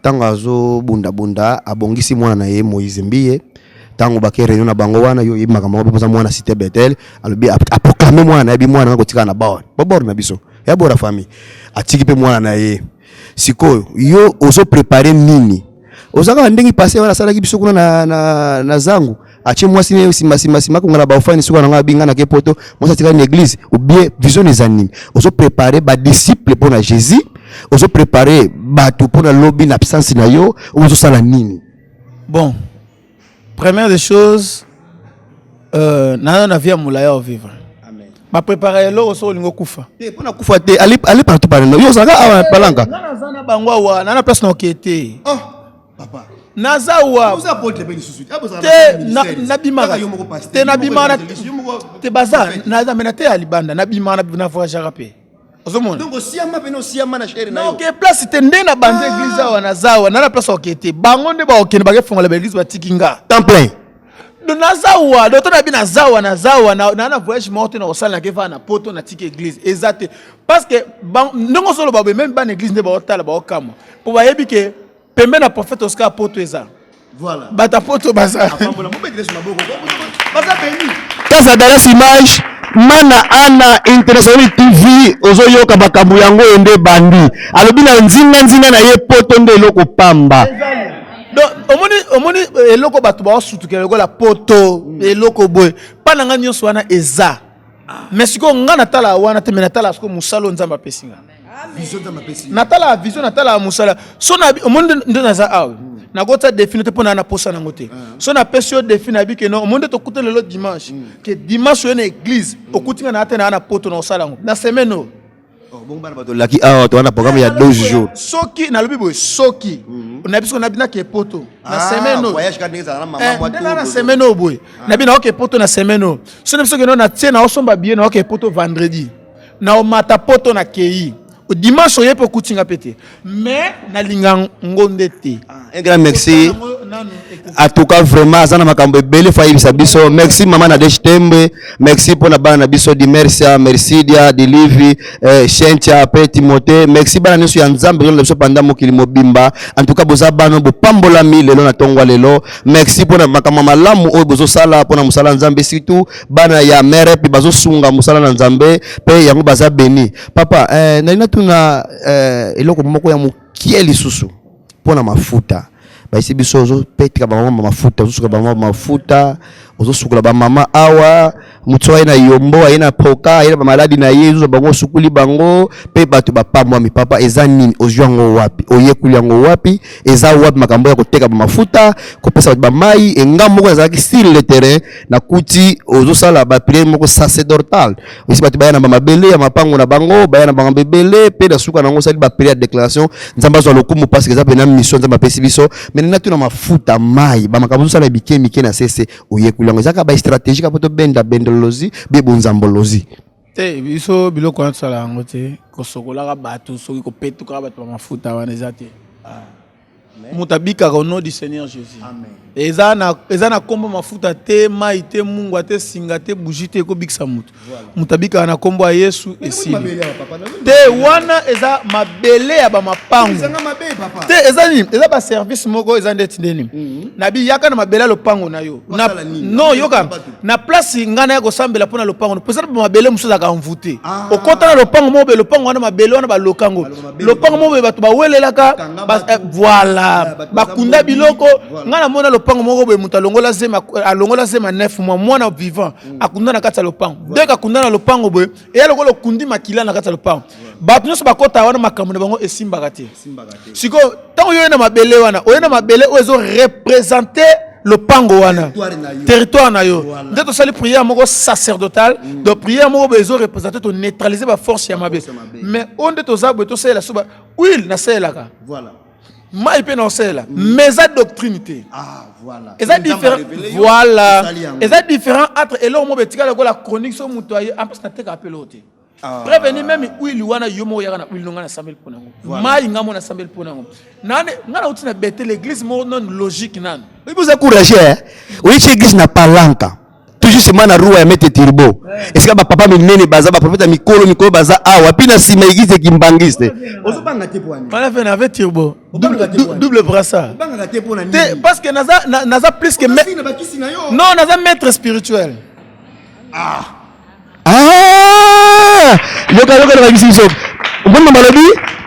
Tango azo bunda abongisi mwana na ye Moïse mbiye tango bakere yo na bango wana yo yimaka mabe poza mwana cité Bethel alobi aproklame mwana bi mwana ngotika na bawon bobor na biso ya bora famille atiki pe mwana na ye sikoyo yo ozo préparer nini ozaka ndenge passé wana sala ki biso kuna na zangu ache mwasi ne simasi ngana ba ofani siko na binga na kepoto mwasi tika na église ou bien vision des animes ozo préparer ba disciple pour na Jésus ozo préparer bato pour la lobby na absence na yo ozo sala nini. Bon, première des choses na vie mulaya au vivre. Amen. Ba préparer lo oso lingo kufa. Pour na kufa te ali partout par là yo saka awa palanga nana zana bangwa wa nana personne okete. Oh papa nazawa vous apportez pe susu te na bimara te na bimara te baza na menate alibanda na bimara na voyage rapé. Donc siama peno siama na chéri na yo. OK place te ndena bande église wa nazawa na place okete bango nde ba okene ba kefonga la église ba tikinga temps plein. Do nazawa do to na bi nazawa na voyage morte na osala na kefa na poto na tiki église exact parce que ndongo solo ba même ba église nde ba otala ba okama pour ba yebi ke pembe na prophète Oscar poto eza. Voilà. Bata poto baza. Afambola mo bedre sur maboko. Baza béni. Kaza dans cette image mana ana international TV ozoyoka bakambu yango ende bandi alobi na nzinga na ye poto nde eloko pamba. Donc omoni eloko bato ba sutuka eloko la poto eloko boy pa na nga nyonso wana eza mais siko nga natala wana te mais natala siko musalo nzamba pesinga natala vision natala musala so na omoni ndo naza awe na gota définir te pona na posa nango te so na pesio définir bi ke non omoni to kuta le dimanche que dimanche na église okutinga na atena na poto na osala ngo na semaine bon bana bato laki awa to wana programme ya 12 jours soki na lobi boy soki na biso na bina ke poto na semaine voyage quand neza na mama moi tout na semaine boy na bina ke poto na semaine so na biso ke na tie na osomba bien na ke poto vendredi na o mata poto na kei o dimanche o yepo kutinga pete mais na linga ngonde te un grand merci. En tout cas, vraiment, ça n'a pas belle faille biso. Merci maman Nadège Tembe. Merci pour la bana biso di Mercia, merci dia di Livi, Shentia, Pe Timothée. Merci bana nisu ya nzambe le biso panda mokili mobimba. En tout cas, boza bano bo pambola mi lelo na tongwa lelo. Merci pour na makama malamu o bozo sala pour na musala nzambe surtout bana ya mere pe bazo sunga musala na nzambe pe yango baza beni. Papa, na tuna eloko moko ya mukieli susu. Pona mafuta baisi biso ozo petika ba mama mafuta ozo suka ba mama mafuta ozo sukula ba mama awa mutso ina yombo ina poka ina ba maladi na yezu bango sukuli bango pe bato ba pamwa mi papa eza nini ozwango wapi oyekuli yango wapi eza wapi makambo ya koteka ba mafuta kopesa ba mai engambo ko ezaki sur le terrain na kuti ozo sala ba prière moko sacerdotal osi bato bayana ba mabele ya mapango na bango bayana ba bebele pe da suka nango sali ba prière déclaration nzamba zo lokumu parce que za pena mission nzamba pesi biso menina tuna mafuta mai ba makambo sala bike mike na sese oyekuli yango ezaka ba stratégie ka poto benda bendolozi be bonzambolozi te biso biloko na sala yango te ko sokola ka bato soki ko petuka bato ba mafuta wana ezate mutabika au nom du Seigneur Jésus. Amen. Eza na kombo mafuta te mai te mungwa te singa te bougie te ko bikisa mutu. Mutabika na kombo ya Yesu esili. Te wana eza mabele ya ba mapango. Te eza ni eza ba service moko eza ndeti ndeni. Na bi yaka na mabele lopango na yo. Non yoka na place ngana ya ko sambela pona lopango. Pesa ba mabele musuza ka envoûter. Okota na lopango mobe lopango wana mabele wana ba lokango. Lopango mobe bato ba welelaka voilà. Bakunda biloko ngana mona lopango moko be muta longola zema 9 mois mwana vivant akunda na kata lopango dès akunda na lopango boy et lokolo kundi makila na kata lopango bato nyonso bakota wana makambo na bango esimbaka te siko tango yo na mabele wana oyena mabele ozo représenter lopango wana territoire na yo nde to sali prière moko sacerdotale donc prière moko bezo représenter to neutraliser ba force ya mabe mais onde to zabwe to sala suba huile na selaka voilà mai pe na osela mais a doctrine te voilà eza différent voilà eza différent entre elo mo betika la chronique so muto aye en plus na teka appel ote prévenir même huile wana yomo yaka na huile ngana 100,000 ponango mai ngamo na 100,000 ponango nane ngana uti na bete l'église mo non logique nan vous encourager oui l'église na palanka toujours semana rua ya mete turbo est-ce que papa minene baza ba prophète mikolo baza awa pina sima église kimbangiste ozobanga te poani on a fait avec turbo double brassard banga te pona nini parce que naza plus que non naza maître spirituel yoka na bisi so bon malobi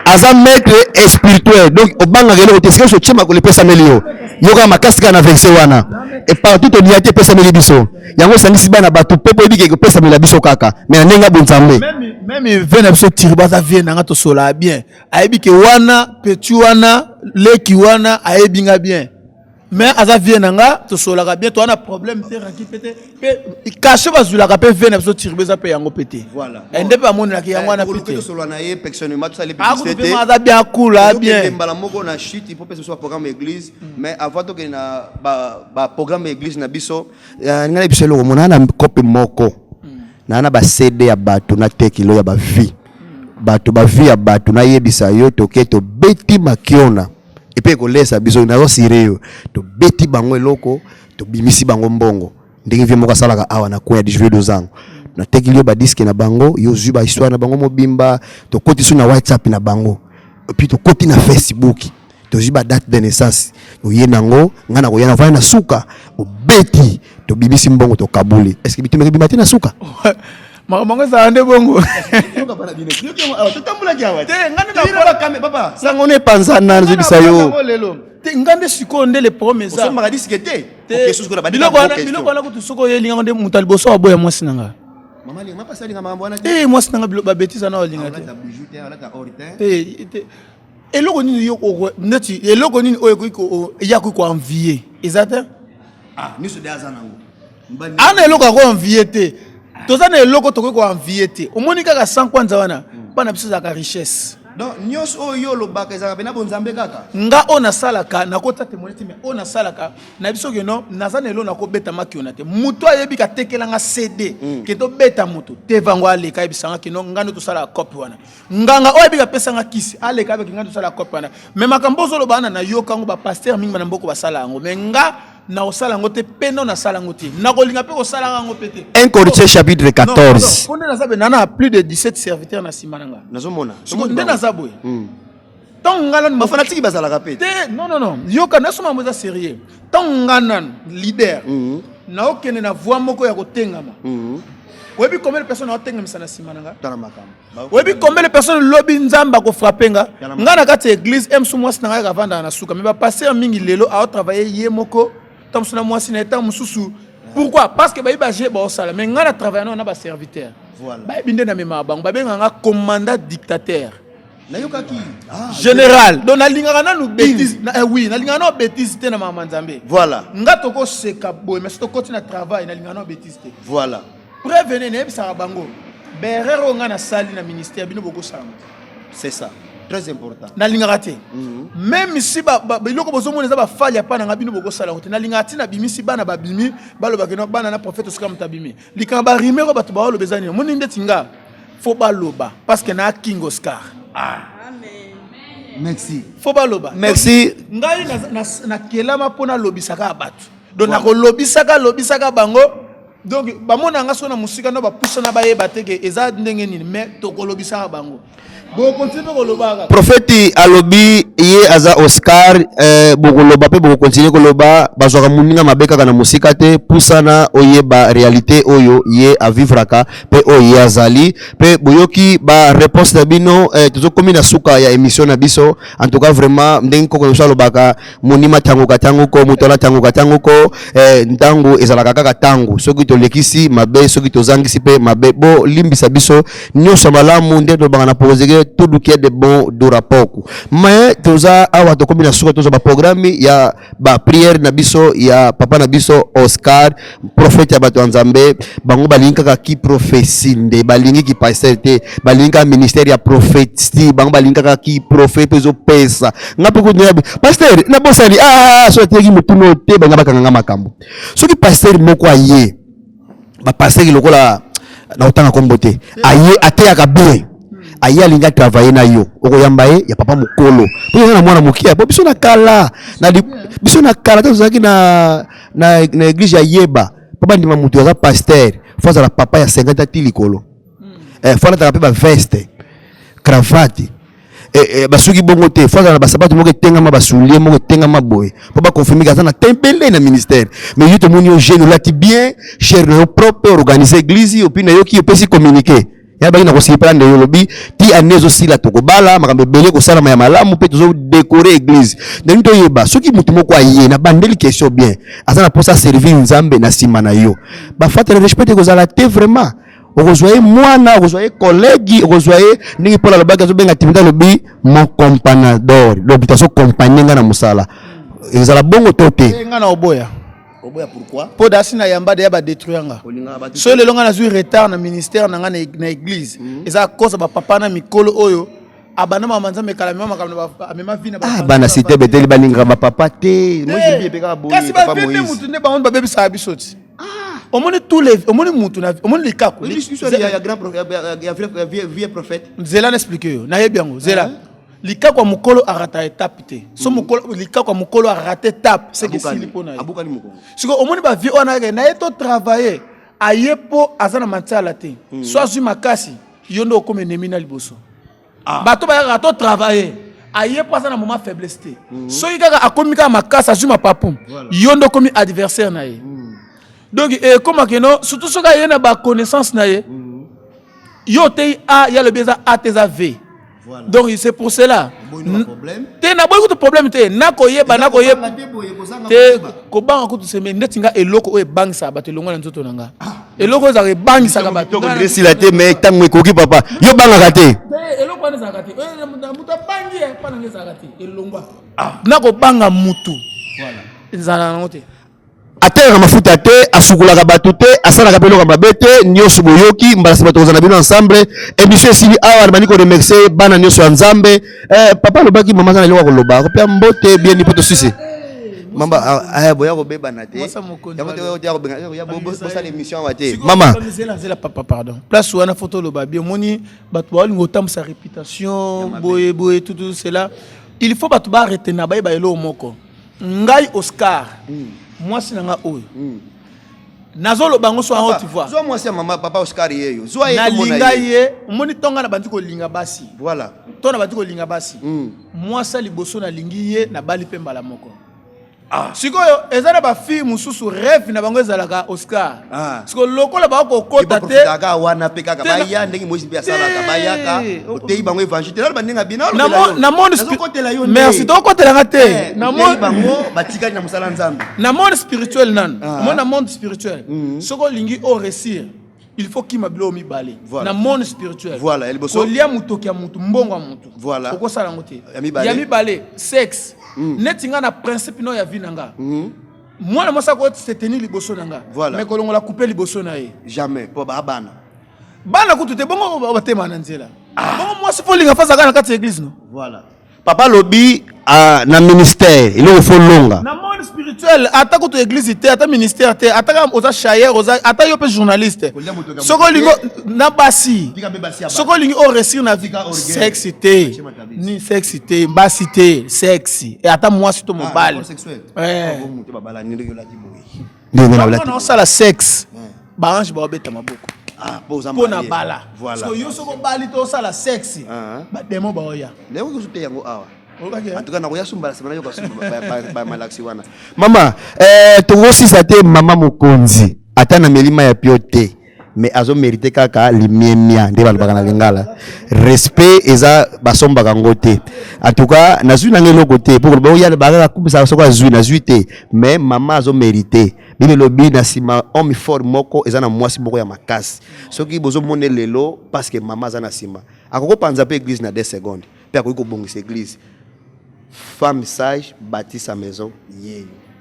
aza maître spirituel donc obanga gelo otesika so chema ko le pesa melio yoka makasi kana verset wana et partout to diate pesa meli biso yango sangisi bana bato pepo ebike ko pesa meli biso kaka mais nenga bonzambe même vena biso tiriba za vena nga to sola bien ayebike wana petu wana leki wana ayebinga bien mais aza vena nga to sola bien to wana problème te raki pété pe caché bazula ka pe vena biso tiriba za pe yango pété voilà ende pe amoni la ki yango wana pété to sola na ye personnellement to sali publicité aza bien cool bien mbala moko na chute il faut pesa so programme église mais avant to ke na ba programme église na biso ngana biso lo mona na copie moko na ba CD ya bato na tekilo ya ba vie bato ba vie ya bato na yebisa yo to ke to beti makiona epe ko lesa biso na zo sireo to beti bango eloko to bimisi bango mbongo ndenge vie moko salaka awa na kwa 18 zangu na tekilo ba disque na bango yo zuba histoire na bango mobimba to koti su na WhatsApp na bango puis to koti na Facebook to zuba date de naissance yo yenango ngana ko yana vana na suka obeti to bimisi mbongo to kabuli est-ce que bitumeke bimati na suka mamango za ande bongo papa sango ne panza na nzibisa yo ngande siko nde le problème ça m'a dit que t'es biloko wana kutu soko yelinga nde mutu aliboso aboya mwasi nanga maman linga pas ça linga mambona mwasi nanga ba bêtise na olinga te eloko nini yo neti eloko nini oyo ko ya ko envier exact ni so daza nango ana eloko ko envier te tozana eloko to ko envier te omoni kaka sans kwanza wana bana biso za ka richesse donc nyos oyo lobaka ezaka pena bonzambe kaka nga ona salaka nakota témoigner mais ona salaka na biso ke non nazana elo nako beta makiona te muto ayebi ka tekelanga CD ke to beta muto te vango aleka ebisanga ke non ngano to sala copie wana nganga oyebi ka pesanga kisi aleka avec ngano to sala copie wana mais makambo zolo bana na yo kango ba pasteur mingi bana mboko basala yango mais nga na osala ngote peno na sala ngote na kolinga pe osala ngo pete 1 Corinthiens chapitre 14 on na sabe nana plus de 17 serviteurs na simananga nazomona nde na zabwe tant ngala ma fanatique bazala kapete non yo kana soma moza sérieux tant ngana leader na okene na voix moko ya kotengama webi combien de personnes otengama sana simananga tala makamba webi combien de personnes lobi nzamba ko frappenga ngana kati église emsu mwasi na ga vanda na suka mais ba passer mingi lelo a travailler ye moko tamsuna mwasi na etam mususu pourquoi parce que ba ibaje ba osala mais ngana travailler na ba serviteur voilà ba binde na mema bango ba benga nga commandant dictateur na yokaki général donc na lingaka na nous bêtise oui na lingaka na bêtise te na mama nzambe voilà nga to ko seka boy mais to continue na travail na lingaka na bêtise te voilà prévenez ne bisa bango berero nga na sali na ministère bino boko sala c'est ça très important na lingaka te même si ba biloko bozo mona za ba fali pa na bino boko sala te na lingaka ti na bimisi bana ba bimi baloba ke no bana na prophète osika mutabimi likanga ba rimero bato ba lo bezani moni ndeti nga faut baloba parce que na King Oscar merci faut baloba merci ngai na kelama pona lobisaka bato donc na ko lobisaka bango donc ba mona nga so na musika no ba poussa na ba yeba te ke eza ndenge nini mais to ko lobisaka bango bo continue ko lobaka prophète alobi ye aza Oscar bokoloba pe bokontinue koloba bazwaka muninga mabeka kana musika te pusana oyeba réalité oyo ye a vivraka pe oyo azali pe boyoki ba réponse na bino tozokomi na suka ya émission na biso en tout cas vraiment ndenge koko salobaka munima tango katango ko mutola tango katango ko ntango ezalaka kaka tango soki tolekisi mabe soki tozangisi pe mabe bo limbisa biso nyoso malamu nde to bangana poser tout du qui est de bon du rapport mais toza awa to kombina suka toza ba programme ya ba prière na biso ya papa na biso Oscar prophète ya bato nzambe bango balinga ka ki prophétie nde balingi ki pasteur te balinga ministère ya prophétie bango balinga ka ki prophète zo pesa ngape ko nyabe pasteur na bosani so te ki mutuno te banga bakanga makambo soki pasteur moko aye ba pasteur lokola na otanga kombote aye ateyaka bien aye alinga travailler na yo okoyamba ye ya papa mukolo po na mwana mukia po biso na kala tozaki na église ya yeba papa ndima mutu ya pasteur foza la papa ya 50 ti likolo fona ta ba veste cravate basuki bongo te foza na basabato moko tengama basulie moko tengama boy po ba confirmer que na tempele na ministère mais yo to moni yo jeune lati bien cher no propre organiser église opina yo ki opesi communiquer ya ba ina ko sipra nde yo lobi ti anezo sila to ko bala makambe bele ko sala ya malamu pe tozo décorer église donc to yeba soki mutu moko aye na bandeli question bien azana posa servir nzambe na sima na yo ba fata respect ko zala te vraiment okozwaye mwana okozwaye collègue okozwaye ningi pola lobaga zo benga timida lobi mon companador l'habitation compagnie nga na musala ezala bongo tote nga na oboya pourquoi po dasi na yamba de ba détruire nga so le longa na zu retard na ministère na nga na église eza cause ba papa na mikolo oyo abana mama nzambe kala mama kala mema vina ba bana cité beteli balinga ba papa te moi je bien peka boye kasi ba vene mutu ne ba on ba bebi sa bisoti omoni tous les omoni mutu na omoni likako ya grand vieux prophète zela n'explique yo na yebi yango zela likako mukolo arata étape te so mukolo likako mukolo arata étape c'est que sili pona abukali mukolo siko omoni ba vie ona na eto travailler ayepo azana mantala te so azu makasi yondo comme ennemi na liboso bato ba rato travailler ayepo azana moment faiblesse te so yika akomika makasi azu mapapum yondo comme adversaire na ye donc comme que non surtout soka yena ba connaissance na ye yo te a ya le beza a tes v Voilà. Donc c'est pour cela. T'es na beaucoup de problème te na koyeba te ko banga ko se ndeti nga eloko e bang sa ba te longa na nzoto nanga eloko za bang sa ka ba to ndesi la te mais tango ekoki papa yo banga ka te eloko na za ka te na muta bangi e pa na ngeza ka te elongwa na ko banga mutu voilà nzana ngote ateraka mafuta te asukulaka bato te asalaka mpe eloko mabe te nyonso boyoki mbala nsima tokozala bino ensemble émission esili awa nabandi koremercie bana nyonso ya nzambe papa alobaki mama aza na eloko koloba kopea mbote bieni mpo tosisi mama boya kobebana te bosala émission awa te mama zela papa pardon place wana photo loba bien moni bato balingo otambusa réputation boye tout cela il faut bato baretena bayeba eloko moko ngai Oscar moi c'est nga oyo nazolo bango so en Haute d'Ivoire zo moi c'est maman papa Oscar yeyo zo aye na linga ye moni tonga na bandi ko linga basi voilà tona bandi ko linga basi moi ça liboso na lingi ye na bali pe mbala moko sikoyo ezana ba fille mususu rêve na bango ezalaka Oscar siko lokola ba ko kota te daga wana pe kaka baya ndenge mosi pe asala ka bayaka otei bango évangile na bandinga bina na monde spirituel merci to kotela ngate na monde bango batikali na musala nzambe na monde spirituel nan na monde spirituel soko lingi o réussir il faut qu'il mablo mi balé na monde spirituel voilà el boso kolia mutoki ya mutu mbongo mutu voilà oko sala ngote ya mi balé sexe netinga na principe no ya vie nanga moi na mosa ko se tenir liboso nanga mais ko longola couper liboso na ye jamais po bana kutu te bongo batema na nzela bongo moi se faut linga fasa kana kati église no voilà papa lobi na ministère il faut longa na monde spirituel ata ko to église te ata ministère te ata oza chayer oza ata yo pe journaliste soko lingo na basi soko lingo o réussir na vie sexité ni sexité basité sexy et ata moi sito mobile non ça la sexe ba ange ba beta maboko pona bala so yo soko bali to ça la sexe ba demo ba oya leo ko te yango awa en tout cas na koyasumba semana yo ba malaxi wana mama tokosisa te mama mokonzi ata na melima ya piote mais azo mérité kaka limiemia nde balobaka na lingala respect eza basombaka ngo te en tout cas nazwi na ngelo côté pour ba oya ba kubisa soko azwi nazwi te mais mama azo mérité bino lobi na sima homme fort moko eza na mwasi moko ya makasi soki bozo mone lelo parce que mama aza na sima akoko panza pe église na 2 secondes pe akoko bongisa église femme sage bâtit sa maison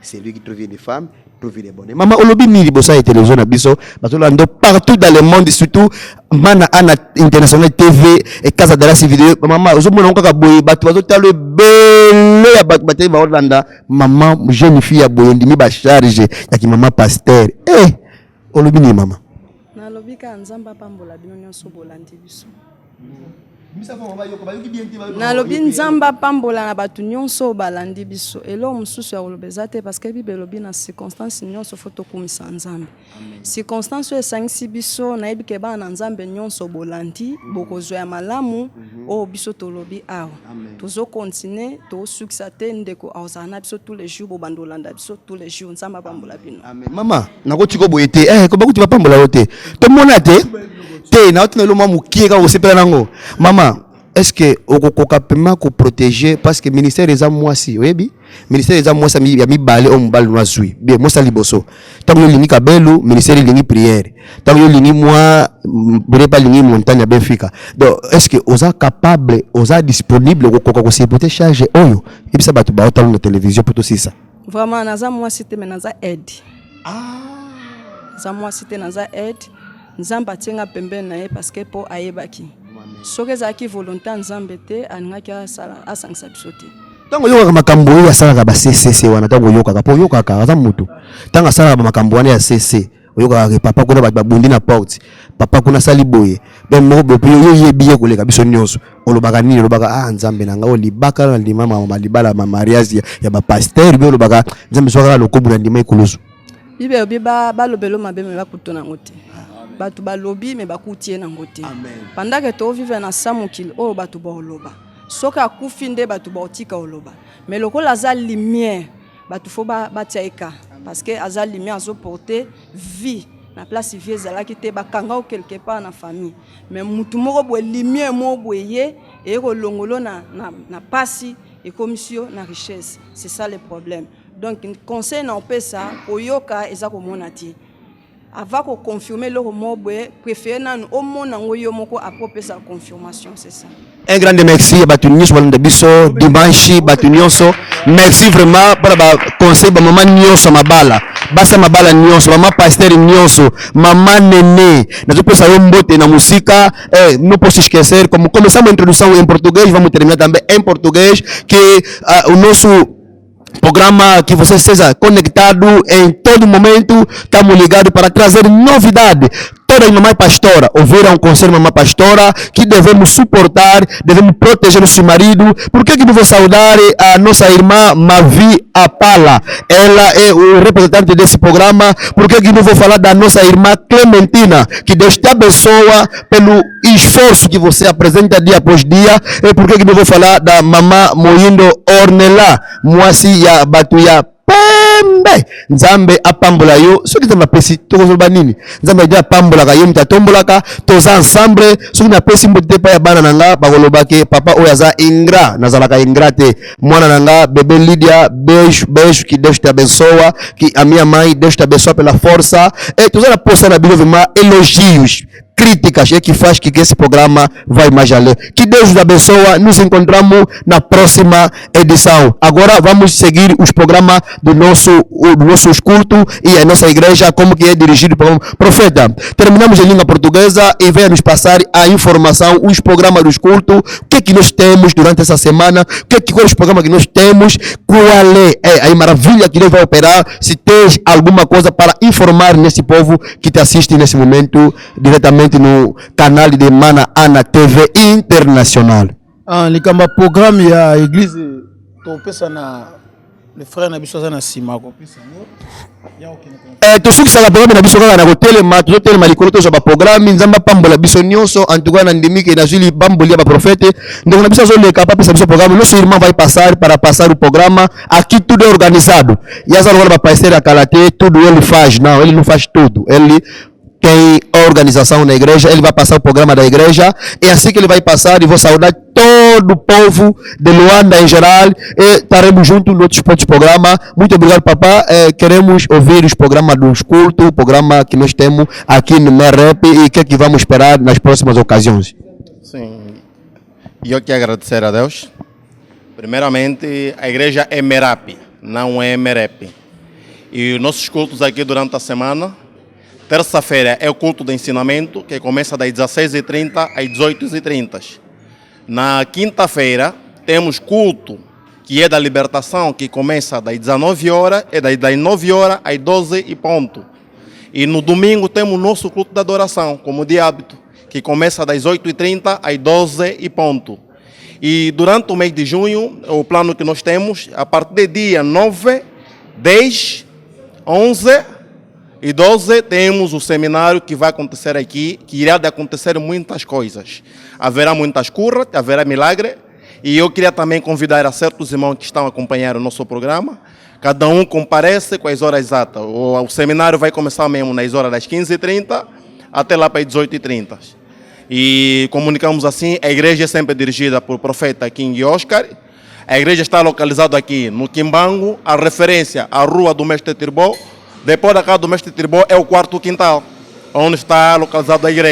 c'est lui qui trouve une femme trouve des bonnes maman olobi ni libosa et télévision na biso batolando partout dans le monde surtout mana ana international TV et casa de la vidéo maman ozomona kaka boye bato bazotalo bele ya bato bateli ba Orlanda maman jeune fille ya boye ndimi ba charge ya ki maman pasteur olobi ni mama na lobi ka nzamba pambola bino nyonso bolandi biso na lobi nzamba pambola na batu nyonso balandi biso elo mususu ya olobeza te parce que bible lobi na circonstance nyonso foto kumisa nzambe circonstance esangisi biso na yebike bana nzambe nyonso bolandi bokozwa ya malamu o biso tolobi awa tozo continuer to sukisa te ndeko awzana biso tous les jours bobandolanda biso tous les jours nzamba pambola bino mama nakotiko boye te ko bakuti pambola yo te to mona te na otuna lo mamu kieka osepela nango mama est-ce que okokoka pema ko protéger parce que ministère des amwasi oyebi ministère des amwasi ya mibale o mbali nwazui bien mosa liboso tango yo lingi kabelu ministère lingi prière tango yo lingi moi brepa lingi montagne ya Benfica donc est-ce que oza capable oza disponible okokoka ko supporter charge oyo ibisa batu ba otalo na télévision poto sisa vraiment naza mwasi te mais naza aide za mwasi te naza aide nzamba tienga pembeni na ye parce que po ayebaki soki ezalaki volonté ya nzambe te alingaki asangisa biso te ntango oyokaka makambo oyo asalaka ba CCC wana ntango oyokaka po oyokaka aza motu ntango asalaka makambo wana ya CC oyokaka papa kuna bato babundi na porte papa kuna asali boye be moko bope yo yebi ye koleka biso nyonso olobaka nini olobaka nzambe na nga olibaka na ndima mama libala ma mariage ya bapasteur be olobaka nzambe swaka lokobu na ndima ekulusu bibe obi balobelo mabe me bakutona ngo te batu balobi me bakutie na ngo te pendant que to vivre na samukil o batu ba oloba soka akufi nde batu ba otika oloba mais lokola aza lumière batu fo batia eka parce que aza lumière azo porter vie na place vie ezalaki te bakanga quelque part na famille mais mutu moko boye lumière moko boye ye ekolongolo na pasi ekomisi na richesse. C'est ça le problème. Donc conseil na opesa oyoka eza komona ti avant de confirmer le mot, préféré au monde en après sa confirmation, c'est ça. Un grand merci à Batunios Walandabiso, Dimanche, Batunioso. Merci vraiment pour le conseil de maman Nioso Mabala. Basa Mabala Nioso, maman Pasteur Nioso, maman Nene. Nous pouvons savoir mbote na música, não posso esquecer, como começamos a introdução em português, vamos terminar também em português, que o nosso programa que você seja conectado em todo momento, estamos ligados para trazer novidade. Toda mamãe pastora, ouviram um conselho mamãe pastora que devemos suportar, devemos proteger nosso marido. Por que não vou saudar a nossa irmã Mavi Apala? Ela é o representante desse programa. Por que não vou falar da nossa irmã Clementina? Que Deus te abençoa pelo esforço que você apresenta dia após dia. E por que não vou falar da mamã Moindo Ornella, Moasi ya Batuya Pembe? Nzambe apambola yo. Ce que na pesi to ko banini. Nzambe dia apambola ka yo mtatombola ka toza ensemble. Ce que na pesi mbote pa ya bana nanga bakolobake papa oyaza ingra nazalaka ingrate. Mwana nanga bebe Lydia beijo que Deus te abençoa, que a minha mãe Deus te abençoa pela força. E toza na posta na Bíblia vema elogios, críticas é que faz que esse programa vai mais além. Que Deus nos abençoe. Nos encontramos na próxima edição. Agora vamos seguir os programas do nossos cultos e a nossa igreja, como que é dirigido pelo profeta. Terminamos em língua portuguesa e venha nos passar a informação, os programas dos cultos, o que nós temos durante essa semana, quais os programas que nós temos, qual é a maravilha que Deus vai operar, se tens alguma coisa para informar nesse povo que te assiste nesse momento diretamente no canal de Mana Ana TV Internacional. Likamba programme ya église topesa na le frère na biso na sima ko pesa no tosukisaka programe na biso kaka na kotelema tozotelema likolo tozwa baprogramme nzambe apambola biso nyonso antuka na ndimiki nazwi bamboli ya baprofete ndeko na biso azoleka apapesa biso programe nosso irmão vai passar para passar o programa. Aqui tudo é organizado yaza lokola bapaster akala te tudo ele faz, não, ele não faz tudo, ele tem organização na igreja, ele vai passar o programa da igreja, é assim que ele vai passar e vou saudar todo o povo de Luanda em geral e estaremos juntos no outros programas. Muito obrigado, papá. Queremos ouvir os programas dos cultos, o programa que nós temos aqui no MEREP e o que vamos esperar nas próximas ocasiões. Sim, eu quero agradecer a Deus. Primeiramente, a igreja é MERAP, não é MEREP. E nossos cultos aqui durante a semana. Terça-feira é o culto de ensinamento, que começa das 16h30 às 18h30. Na quinta-feira, temos culto, que é da libertação, que começa das 19 horas e das 9 horas às 12 e ponto. E no domingo temos o nosso culto de adoração, como de hábito, que começa das 8h30 às 12 e ponto. E durante o mês de junho, o plano que nós temos, a partir do dia 9, 10, 11 e 12 temos o seminário que vai acontecer aqui, que irá acontecer muitas coisas. Haverá muitas curas, haverá milagre. E eu queria também convidar a certos irmãos que estão a acompanhar o nosso programa. Cada um comparece com as horas exatas. O seminário vai começar mesmo nas horas das 15h30 até lá para as 18h30. E comunicamos assim, a igreja é sempre dirigida por profeta King Oscar. A igreja está localizada aqui no Quimbango, a referência à Rua do Mestre Tirbó. Depois da casa do Mestre Tirbó é o quarto quintal, onde está localizada a igreja.